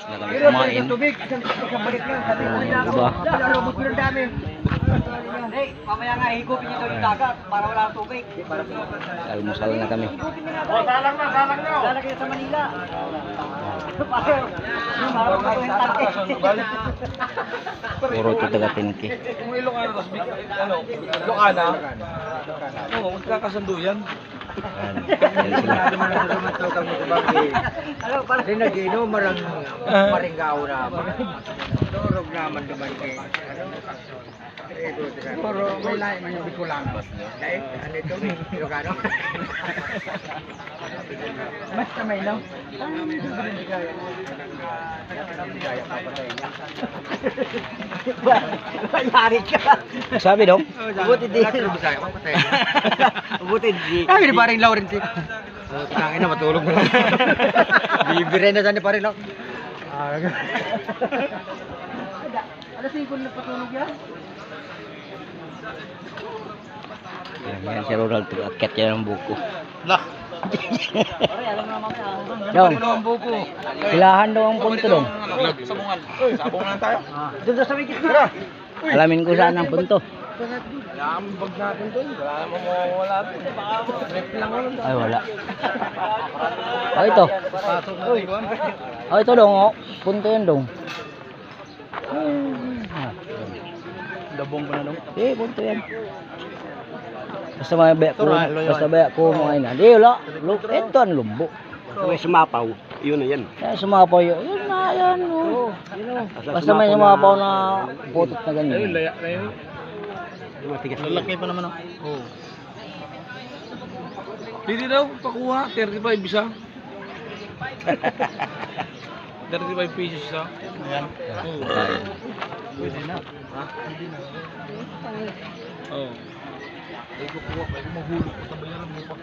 na kami kumain. Tubig, isang balik lang. Diba? Lubos mo ng dami. Hey, mamaya nga higupin niyo yung dagat para wala tubig. Almusal na kami. Salang na. Salang kayo sa Manila. Para magkatuhin tanke. Puro ito taga-tinki. Kung Ilocano, tapos Ilocana. Oo, magkakasundo yan. Ayan sila. Di nag-inom, marang maringgaw na. Turog naman naman kay. Pero may lahi man yung bikulang. Dahil, ano ito? Ilocano? Basta may lang. Yari ka. Sabi dong? Buti di. Buti di. Ay, di paring Lawrence. Tangin na matulog na lang. Bibire na sana paring Lawrence. Alas 5 na patulog yan? Yan si Ronald, akyat yan ang buko. Lah. Dong, Ang buko. hilahan daw ang punto dong. Sabungan. Sabungan lang tayo. Doon sa may gitna. Alamin ko saan ang punto. Wala ang bag natin doon. Wala namang mawawala doon. Trip lang ako. Ay, wala. Oh, ito. Pasok na tingwan. Oh, ito dong, oh. Punto yan dong. Ah, Dabong ko na dong. eh, punto yan. Basta mabaya ko, basta mabaya ko mga ina. Di, wala. Ito ang lumbo. May sumapaw. Yun na yan. Kaya sumapaw yun. Yun na, yan. Oh. Basta may sumapaw na putot na ganyan. Laya na yun. Lalaki pa naman ako. Oo. Pwede daw, pakuha. 35 isa. 35 pesos isa. Ayan. Oo. Pwede na. Ha? Pwede na. Oo. Ay, kukuha. Ay, mahulog ko. Tabayaran mo pa.